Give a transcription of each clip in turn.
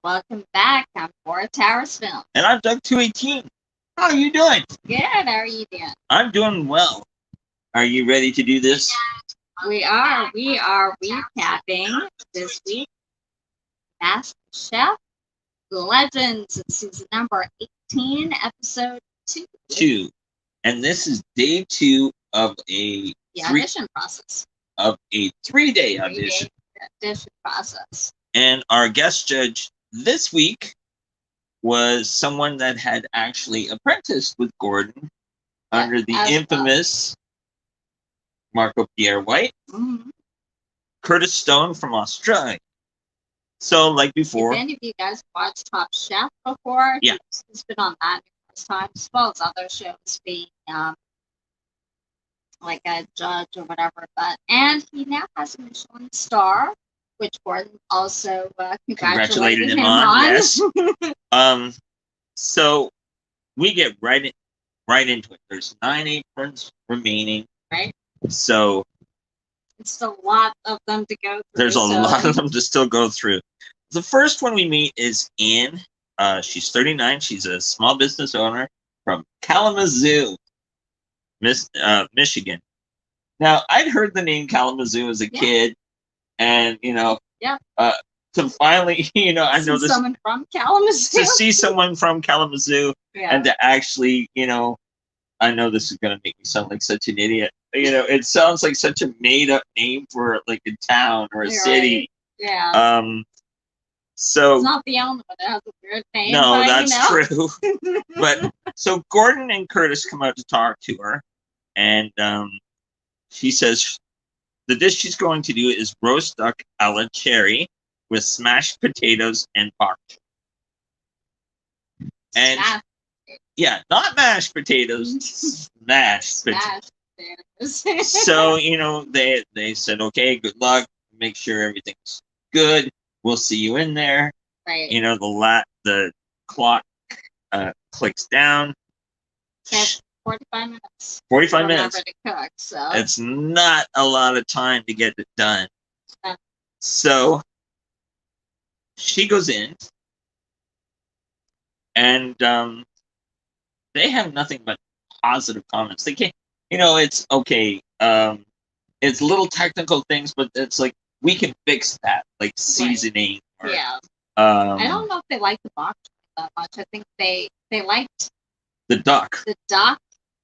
Welcome back. I'm Cora Towers Film. And I'm Doug 218. How are you doing? Good. How are you doing? I'm doing well. Are you ready to do this? We are. We are recapping this week MasterChef Legends, season number 18, episode 2. 2. And this is day 2 of the audition process. Of a 3-day audition. 3-day audition process. And our guest judge this week was someone that had actually apprenticed with Gordon under the infamous Marco Pierre White, Curtis Stone from Australia. So, like before, if any of you guys watched Top Chef before, he's been on that numerous times, as well as other shows, being like a judge or whatever. And he now has a Michelin star, which Gordon also congratulated him on. Yes. So we get right into it. There's 9 aprons remaining. Right. So it's a lot of them to go through. There's a lot of them to still go through. The first one we meet is Anne. She's 39. She's a small business owner from Kalamazoo, Michigan. Now, I'd heard the name Kalamazoo as a kid, and to finally, I know this. Someone from Kalamazoo. To see someone from Kalamazoo, and to actually, I know this is going to make me sound like such an idiot. It sounds like such a made-up name for like a town or a city. Right. Yeah. So it's not the only one that has a weird name. No, that's true. But so Gordon and Curtis come out to talk to her, and she says the dish she's going to do is roast duck a la cherry with smashed potatoes and bok choy. And not mashed potatoes, smashed potatoes. So they said, okay, good luck. Make sure everything's good. We'll see you in there. Right. The clock clicks down. 45 minutes. 45 minutes. To cook, so it's not a lot of time to get it done. So she goes in, and they have nothing but positive comments. They can't, it's okay. It's little technical things, but it's like we can fix that, like seasoning. Or, I don't know if they like the bok choy that much. I think they liked the duck.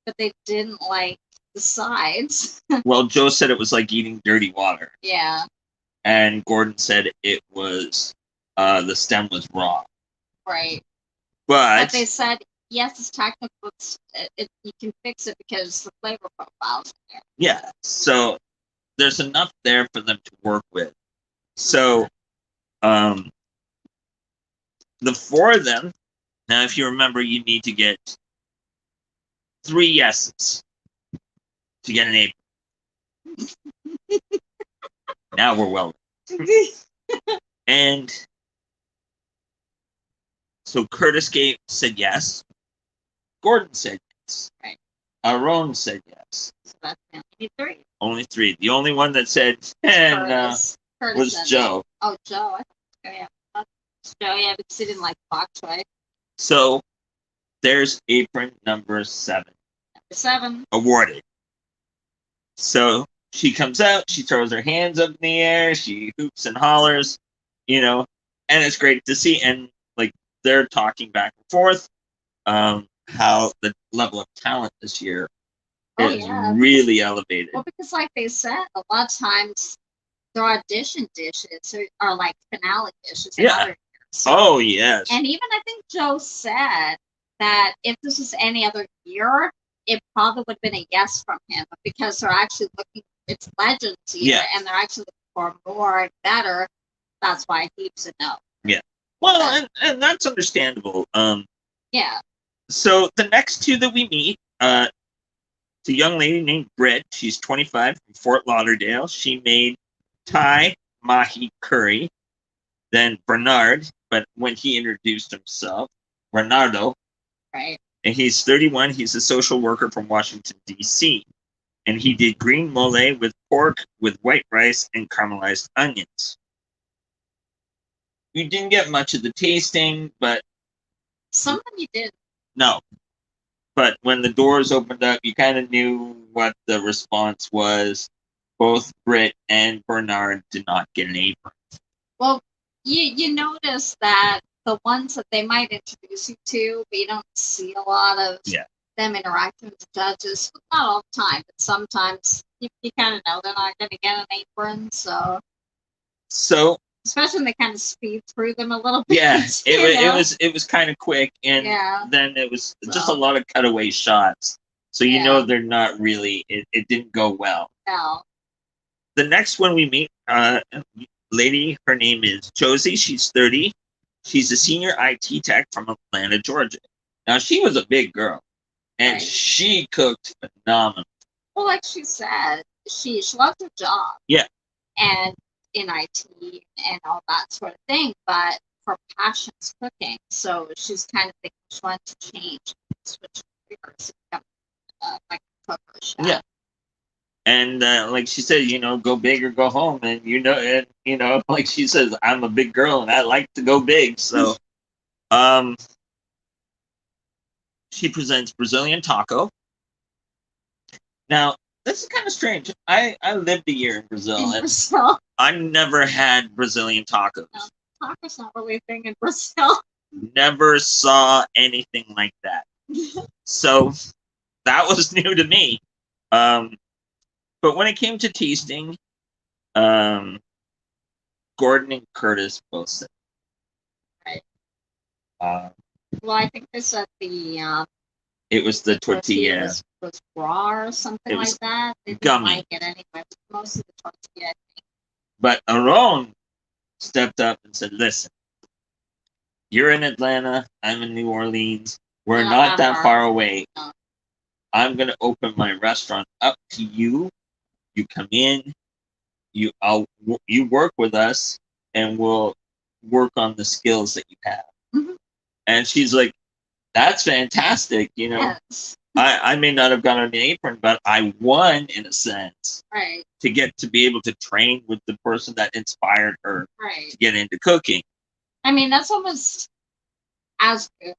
But they didn't like the sides. Well, Joe said it was like eating dirty water. Yeah. And Gordon said it was, the stem was raw. Right. But they said, yes, it's technical. You can fix it because the flavor profile's there. Yeah. So there's enough there for them to work with. So, the 4 of them, now if you remember, you need to get 3 yeses to get an apron. Now we're well. And so Curtis said yes. Gordon said yes. Right. Aaron said yes. So that's only 3. Only 3. The only one that said Curtis was Joe. Oh, Joe. Joe, because he didn't like bok choy. So there's apron number 7. Number 7. Awarded. So she comes out, she throws her hands up in the air, she hoops and hollers, and it's great to see. And like they're talking back and forth, how the level of talent this year is really elevated. Well, because like they said, a lot of times their audition dishes are like finale dishes. Yeah. Oh, yes. And even I think Joe said that if this was any other year, it probably would have been a yes from him. But because they're actually looking, it's Legends year, and they're actually looking for more and better, that's why he's a no. Yeah. Well, and that's understandable. Yeah. So the next 2 that we meet, it's a young lady named Britt. She's 25 from Fort Lauderdale. She made Thai mahi curry. Then Bernard, but when he introduced himself, Bernardo. Right. And he's 31. He's a social worker from Washington, D.C. And he did green mole with pork with white rice and caramelized onions. we didn't get much of the tasting, but some of them you did. no. But when the doors opened up, you kind of knew what the response was. Both Britt and Bernard did not get an apron. Well, you notice that the ones that they might introduce you to, but you don't see a lot of them interacting with the judges. Not all the time, but sometimes you kind of know they're not going to get an apron. So especially when they kind of speed through them a little bit. Yeah, it was kind of quick, and then it was just a lot of cutaway shots. So you know they're not really. It didn't go well. No. The next one we meet, lady, her name is Josie. She's 30. She's a senior IT tech from Atlanta, Georgia. Now she was a big girl, and she cooked phenomenal. Well, like she said, she loves her job. Yeah. And in IT and all that sort of thing, but her passion is cooking, so she's kind of thinking she wants to change, switch careers, become like a cook or chef. Yeah. And like she said, go big or go home. And like she says, I'm a big girl and I like to go big. So, she presents Brazilian taco. Now, this is kind of strange. I lived a year in Brazil. I never had Brazilian tacos. No, tacos not really a thing in Brazil. Never saw anything like that. So that was new to me. But when it came to tasting, Gordon and Curtis both said. Right. Well, I think they said it was the tortilla. Was raw or something like that. They didn't gummy. like it anyway. Most of the tortilla, I think. But Aaron stepped up and said, listen, you're in Atlanta, I'm in New Orleans, we're not that far away. No. I'm going to open my restaurant up to you. You come in, you work with us, and we'll work on the skills that you have. Mm-hmm. And she's like, that's fantastic, Yes. I may not have gotten an apron, but I won in a sense. Right. To get to be able to train with the person that inspired her to get into cooking. I mean, that's almost as good,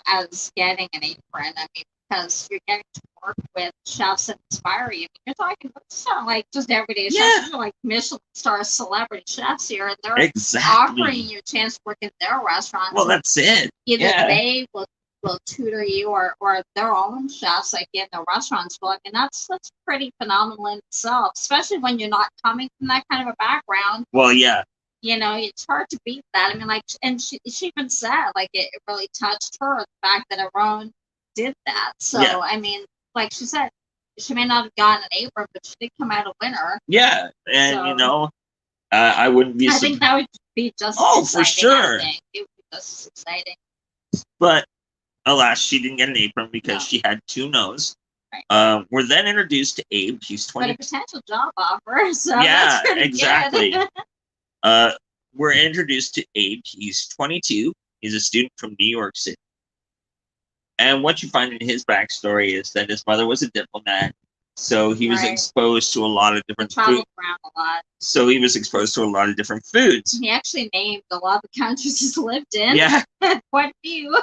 as getting an apron. I mean, because you're getting to work with chefs that inspire you. You're talking about not like just everyday chefs, you're like Michelin star celebrity chefs here, and they're offering you a chance to work in their restaurants. Well, that's it. Either they will tutor you or their own chefs like in their restaurants. Well, I mean, that's pretty phenomenal in itself, especially when you're not coming from that kind of a background. Well, yeah. It's hard to beat that. I mean, like, and she even said, like, it really touched her, the fact that Aaron did that. So, I mean, like she said, she may not have gotten an apron, but she did come out a winner. Yeah, and I wouldn't be. I think that would be just for sure. I think. It would be just as exciting. But alas, she didn't get an apron because she had 2 no's. Right. We're then introduced to Abe. He's 20. But a potential job offer. So that's pretty exactly. Good. We're introduced to Abe. He's 22. He's a student from New York City. And what you find in his backstory is that his mother was a diplomat, so he was exposed to a lot of different foods. Traveled around a lot. So he was exposed to a lot of different foods. He actually named a lot of the countries he's lived in. Yeah. Quite a few.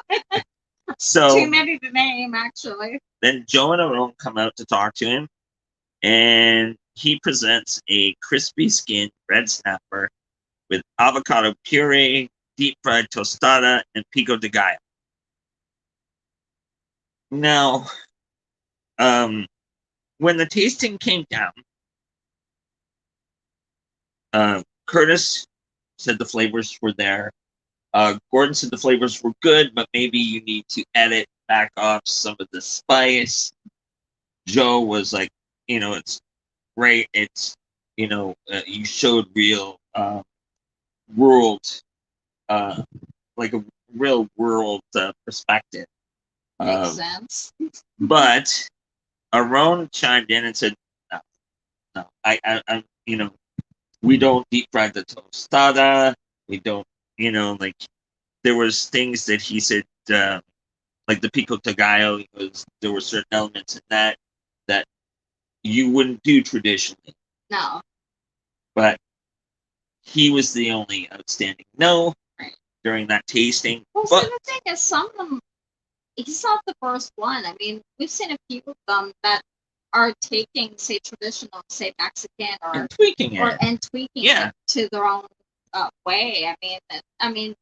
So too many to name, actually. Then Joe and Aaron come out to talk to him, and he presents a crispy skinned red snapper with avocado puree, deep fried tostada, and pico de gallo. Now, when the tasting came down, Curtis said the flavors were there. Gordon said the flavors were good, but maybe you need to edit back off some of the spice. Joe was like, it's great. It's, you showed real world, like a real world perspective. Makes sense. But Aaron chimed in and said, no, I we don't deep fry the tostada. We don't, like there was things that he said, like the pico de gallo, there were certain elements in that you wouldn't do traditionally. No. But he was the only outstanding no Right. during that tasting. Well, But so the thing is, some of them, he's not the first one. I mean, we've seen a few of them that are taking, say, traditional, say, Mexican and tweaking it. and tweaking Yeah. it to their own way. I mean,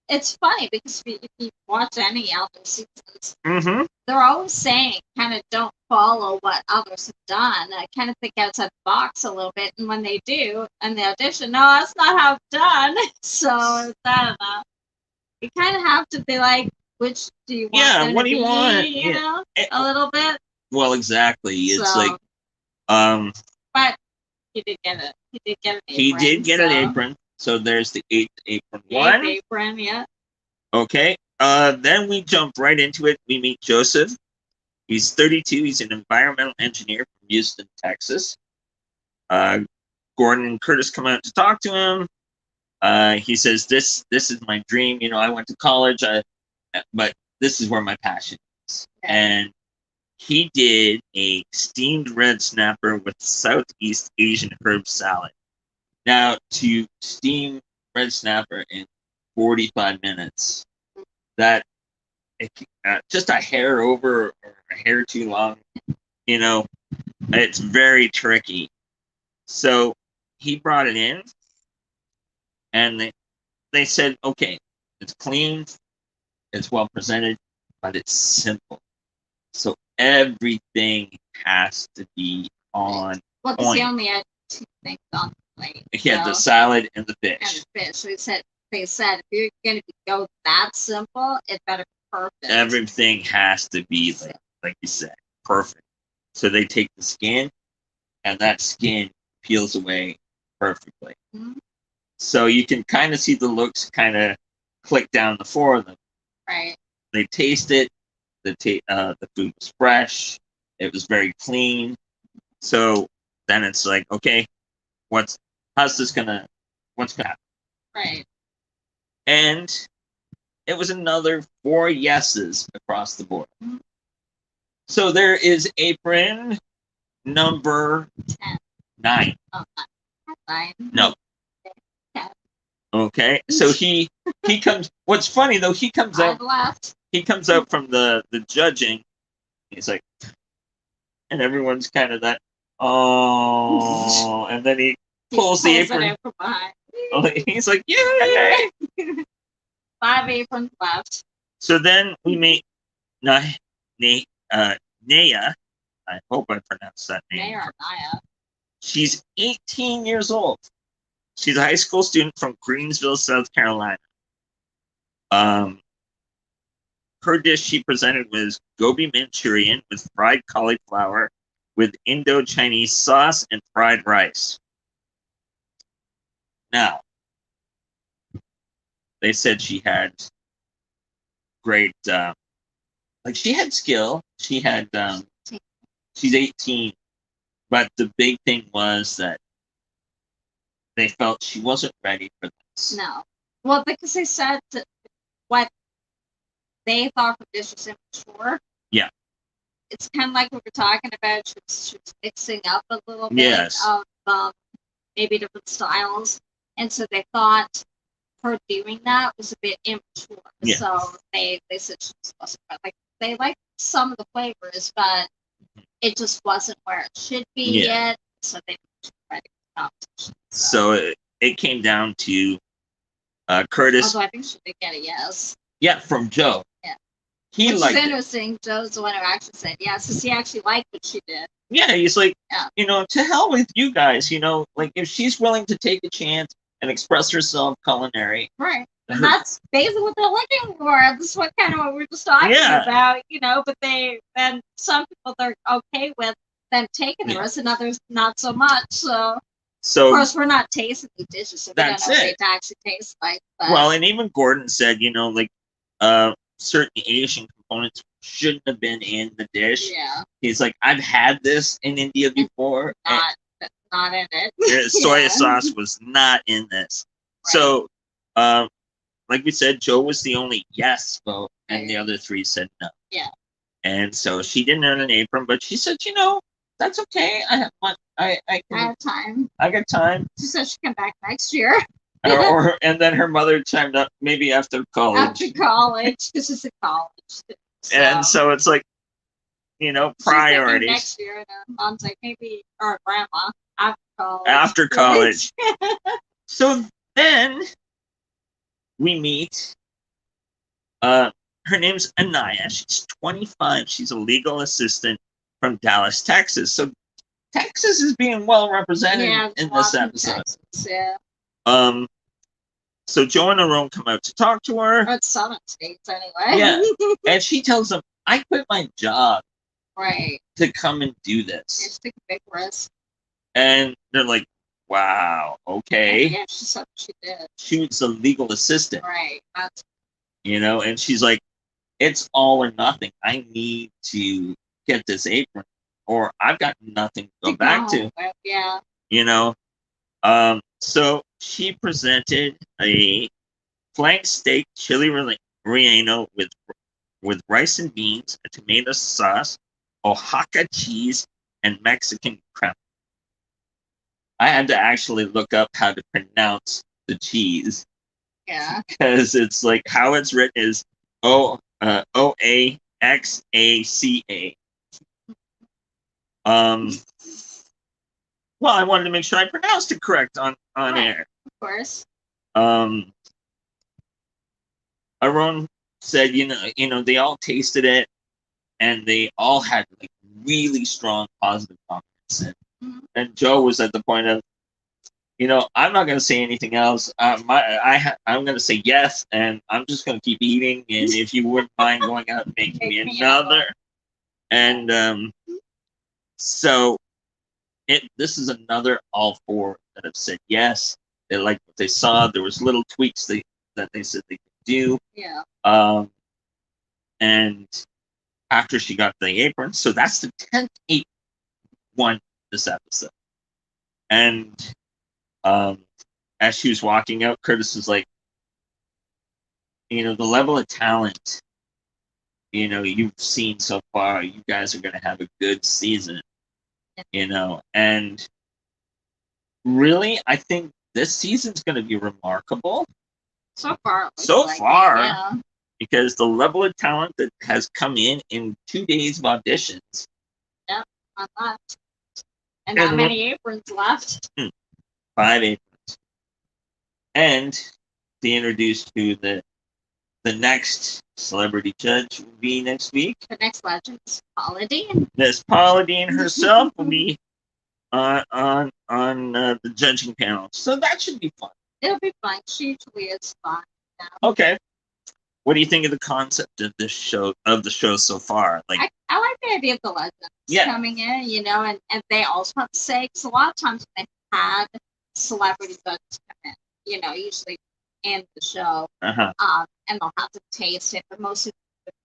it's funny because if you watch any other seasons, Mm-hmm. they're always saying kind of don't follow what others have done. I kind of think outside the box a little bit, and when they do, and the audition, no, that's not how it's done. So I don't know. You kind of have to be like, which do you want? Yeah, them what to do you be, want? You Yeah. know, a little bit. Well, exactly. It's So, like, but he did get it. He did get an apron. he did get an so. apron. So there's the 8th apron The one. apron, yeah. Okay. Then we jump right into it. We meet Joseph. He's 32. He's an environmental engineer from Houston, Texas. Gordon and Curtis come out to talk to him. He says, "This is my dream. You know, I went to college, but this is where my passion is." Okay. And he did a steamed red snapper with Southeast Asian herb salad. Now, to steam red snapper in 45 minutes, that just a hair over or a hair too long, you know, it's very tricky. So he brought it in, and they said, okay, it's clean, it's well presented, but it's simple. So everything has to be on Well, because he only had 2 things on the plate. He had the salad and the fish. And the fish. So they said, if you're going to go that simple, it better be perfect. Everything has to be, like you said, perfect. So they take the skin, and that skin peels away perfectly. Mm-hmm. So you can kind of see the looks kind of click down the 4 of them. Right. They taste it. The food was fresh. It was very clean. So then it's like, okay, what's gonna happen? Right. And it was another 4 yeses across the board. Mm-hmm. So there is apron number 10. 9. Oh, 9. No. 10. Okay. So he comes. What's funny though, he comes out. Left. He comes out from the judging. He's like, and everyone's kind of that. Oh, and then he pulls the apron. He's like, yay! 5 aprons left. So then we meet Naya. I hope I pronounced that name. Naya. She's 18 years old. She's a high school student from Greensville, South Carolina. Her dish she presented was gobi Manchurian with fried cauliflower with Indo-Chinese sauce and fried rice. Now, they said she had great, like she had skill. She had, she's 18, but the big thing was that they felt she wasn't ready for this. No. Well, because they said what they thought the dish was immature. Yeah. It's kind of like we were talking about. She was mixing up a little bit Yes. of maybe different styles. And so they thought her doing that was a bit immature. Yeah. So they said she just wasn't ready. Like, they liked some of the flavors, but it just wasn't where it should be yet. So they didn't ready for competition. So it came down to Curtis. Although I think she did get a yes. Yeah, from Joe. Yeah. He liked it. Interesting. Joe's the one who actually said yes, because he actually liked what she did. Yeah, he's like, you know, to hell with you guys. You know, like if she's willing to take a chance and express herself culinary. Right. And that's basically what they're looking for. This is what we're just talking about, you know, but then some people they're okay with them taking the risk and others not so much. So of course we're not tasting the dishes, so we don't know what they actually taste like. But. Well, and even Gordon said, you know, like certain Asian components shouldn't have been in the dish. Yeah. He's like, I've had this in India before. Not in it. Soy sauce was not in this. Right. So like we said, Joe was the only yes vote, and the other 3 said no. Yeah. And so she didn't earn an apron, but she said, you know, that's okay. I have fun. I have time. I got time. She said she'd come back next year. And then her mother chimed up maybe after college. After college, because it's a college. So. And so it's like, priorities. Next year, and her mom's like, maybe, or grandma, after college. After college. So then we meet. Her name's Anaya. She's 25. She's a legal assistant from Dallas, Texas. So Texas is being well represented in this episode. Texas, yeah. So Joe and Aaron come out to talk to her. Or it's Southern states anyway. Yeah. And she tells them, I quit my job. Right. To come and do this. Yeah, she took a big risk. And they're like, wow, okay. Yeah, she said she did. She was a legal assistant. Right. That's and she's like, it's all or nothing. I need to get this apron or I've got nothing to go back to. Yeah. So she presented a flank steak chili relleno with rice and beans, a tomato sauce, Oaxaca cheese, and Mexican crema. I had to actually look up how to pronounce the cheese. Yeah. Because it's like how it's written is Oaxaca. Well, I wanted to make sure I pronounced it correct on air. Of course. Aaron said, they all tasted it, and they all had like really strong positive comments. And Joe was at the point of, I'm not going to say anything else. I'm going to say yes, and I'm just going to keep eating. And if you wouldn't mind going out and making me another. And so this is another all four that have said yes. They liked what they saw. There was little tweaks that they said they could do. Yeah. And after she got the apron, so that's the 10th apron won this episode. And as she was walking out, Curtis was like, the level of talent, you've seen so far, you guys are going to have a good season, and really, I think this season's going to be remarkable. So far. Yeah. Because the level of talent that has come in 2 days of auditions. Yep, not left. And not many aprons left. 5 aprons. And they introduced who the next celebrity judge will be next week. The next legend's Paula Deen. Miss Paula Deen herself will be on the judging panel. So that should be fun. It'll be fun. She usually is fun. Okay. What do you think of the concept of the show so far? Like, I like the idea of the legends coming in, and they also have to say, because a lot of times when they had celebrity judges come in, usually in the show, and they'll have to taste it, but mostly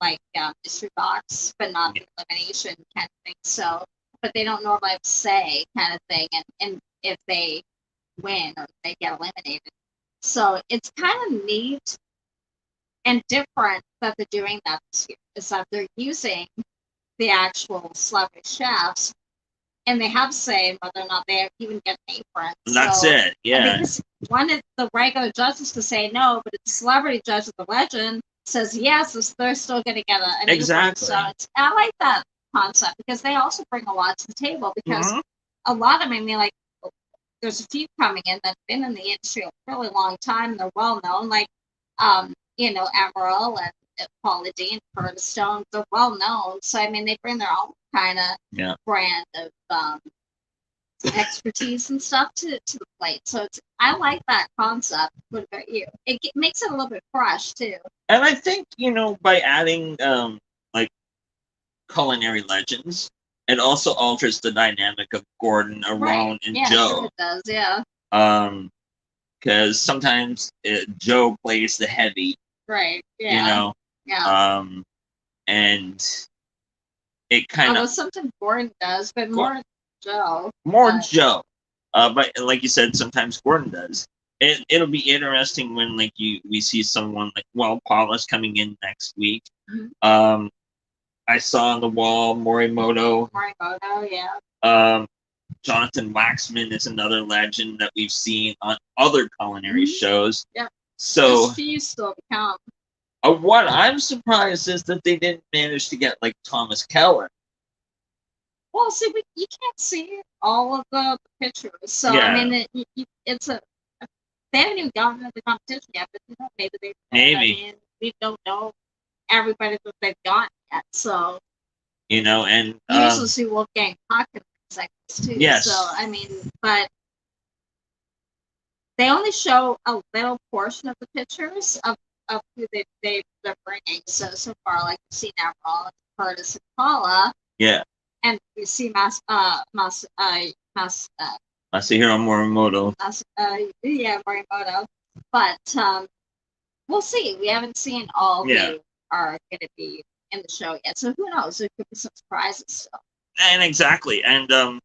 like mystery box, but not the elimination kind of thing. So, but they don't normally have to say kind of thing, and if they win or they get eliminated. So it's kind of neat and different that they're doing that this year, is that they're using the actual celebrity chefs, and they have say whether or not they even get an apron. That's it, yeah. Because one of the regular judges could say no, but if the celebrity judge of the legend says yes, they're still going to get an apron. So I like that concept because they also bring a lot to the table, because a lot of them, like, there's a few coming in that have been in the industry a really long time, and they're well known, like Emerald and Paula Deen, Curtis Stone, they're well known. So they bring their own kind of brand of expertise and stuff to the plate. So I like that concept. What about you? It makes it a little bit fresh too. And I think by adding like culinary legends, it also alters the dynamic of Gordon, Aaron, and Joe. Sure it does, yeah. Because sometimes Joe plays the heavy. Right. Yeah. Yeah. And it kind of. Sometimes Gordon does, but more Joe. Joe. But like you said, sometimes Gordon does. It'll be interesting when we see someone like Paula's coming in next week. I saw on the wall Morimoto. Morimoto, yeah. Jonathan Waxman is another legend that we've seen on other culinary shows. Yeah. So she's still to come. What I'm surprised is that they didn't manage to get like Thomas Keller. Well, see, you can't see all of the pictures, so Yeah. I mean, it's a. They haven't even gotten into the competition yet, but maybe they. Maybe. I mean, we don't know everybody that they've gotten yet, so. You know, and you usually see Wolfgang Puck in things like this too. Yes. So I mean, but they only show a little portion of the pictures of who they're bringing. So far, like you've seen Avril, Curtis, and Paula. Yeah. And we see Masahiro Morimoto. Yeah, Morimoto. But we'll see. We haven't seen all who are going to be in the show yet. So who knows? There could be some surprises still. And exactly. And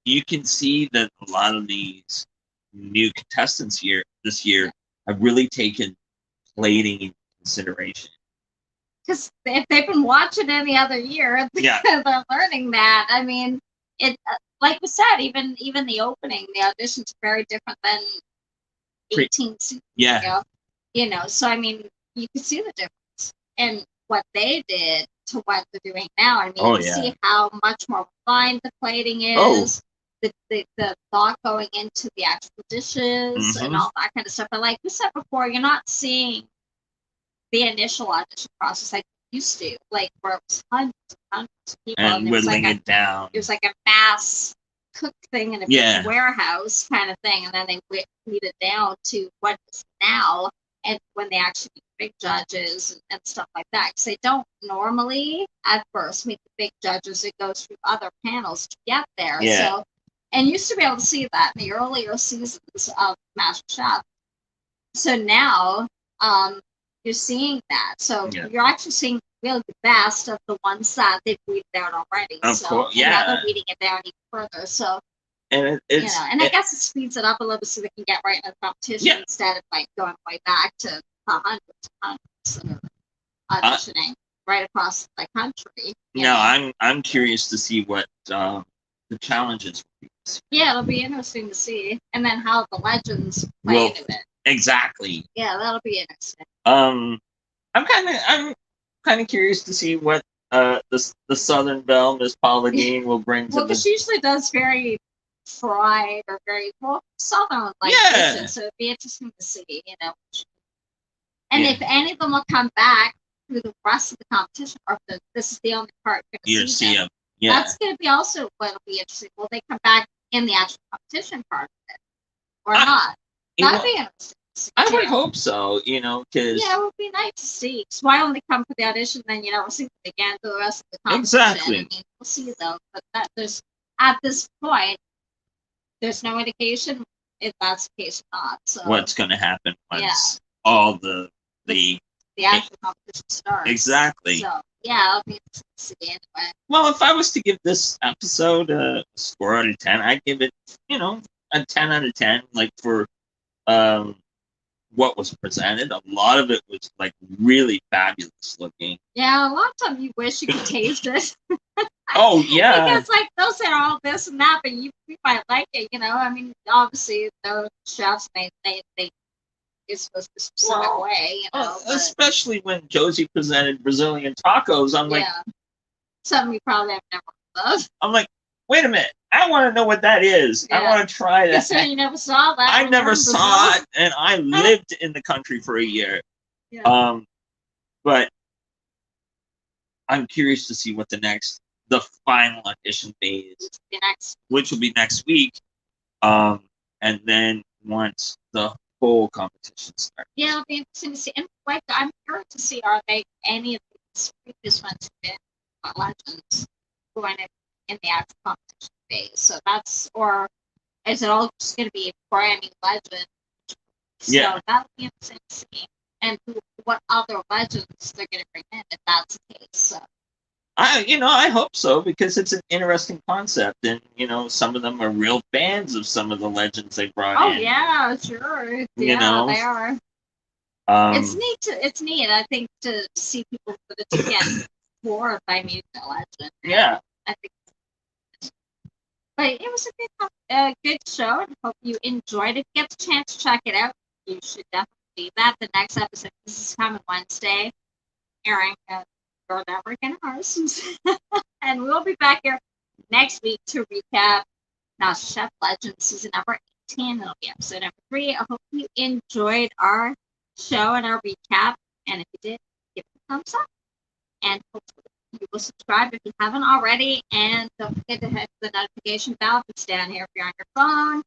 you can see that a lot of these new contestants this year have really taken plating into consideration. Because if they've been watching any other year, they're learning that. I mean, it like we said, even the opening, the auditions are very different than 18 seasons ago. You know, so I mean, you can see the difference in what they did to what they're doing now. I mean, you can see how much more refined the plating is. The thought going into the actual dishes and all that kind of stuff. But like we said before, you're not seeing the initial audition process like you used to, like where it was hundreds of people and whittling it down. It was like a mass cook thing in a big warehouse kind of thing, and then they whittled it down to what is now, and when they actually meet big judges and stuff like that, because they don't normally at first meet the big judges. It goes through other panels to get there. So, and you used to be able to see that in the earlier seasons of MasterChef. So now, you're seeing that. So you're actually seeing really the best of the ones that they've weeded out already. Of course, and now they're weeding it down even further. So, and I guess it speeds it up a little bit so they can get right into the competition instead of like going way back to hundreds that are auditioning right across the country. I'm curious to see what the challenges will be. Yeah, it'll be interesting to see, and then how the legends play into it. Exactly. Yeah, that'll be interesting. I'm kind of curious to see what the Southern Belle, Miss Paula Dean, will bring to because she usually does very fried or very Southern like dishes, so it'd be interesting to see, you know. And if any of them will come back through the rest of the competition, or if this is the only part you're going to see them, that's going to be also what'll be interesting. Will they come back in the actual competition part of it, or not? That'd be interesting. I would hope so, you know, because it would be nice to see. Because why only come for the audition, then we'll see them again for the rest of the competition. Exactly. I mean, we'll see though, but there's at this point, there's no indication if that's the case or not. So what's going to happen once all the actual competition starts? Exactly. So it'll be interesting to see anyway. Well, if I was to give this episode a score out of 10, I'd give it, a 10 out of 10. Like for what was presented, a lot of it was like really fabulous looking. Yeah, a lot of times you wish you could taste it. Oh yeah, because like they'll say all this and that, but you might like it. I mean, obviously they're chefs, they it's supposed to be a specific way. Especially when Josie presented Brazilian tacos, I'm like, something you probably have never heard of. I'm like, wait a minute, I want to know what that is. I want to try that. So you never saw that? I never saw it, and I lived in the country for a year. Yeah. But I'm curious to see what the final audition phase, which will be next week. And then once the whole competition starts. Yeah, it'll be interesting to see. And like, I'm curious to see, are they any of these previous ones been legends going in the actual competition phase? So or is it all just going to be a brand new legend? So that'll be interesting to see. And what other legends they're going to bring in if that's the case. So. I hope so, because it's an interesting concept, and some of them are real fans of some of the legends they brought in. Oh yeah, sure. They are. It's neat. It's neat, I think, to see people put it together. bored by Meeting the Legend. Yeah. I think, but it was good show. And hope you enjoyed it. Get the chance to check it out. You should definitely do that. The next episode, this is coming Wednesday, airing at North African Hours. And we'll be back here next week to recap MasterChef Legends season number 18. It'll be episode number 3. I hope you enjoyed our show and our recap. And if you did, give it a thumbs up. And hopefully you will subscribe if you haven't already. And don't forget to hit the notification bell if it's down here if you're on your phone.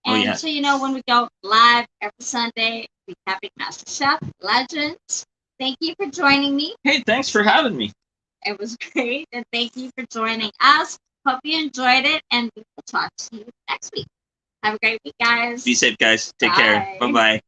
And so you know when we go live every Sunday, recapping MasterChef Legends. Thank you for joining me. Hey, thanks for having me. It was great. And thank you for joining us. Hope you enjoyed it. And we will talk to you next week. Have a great week, guys. Be safe, guys. Take care. Bye-bye.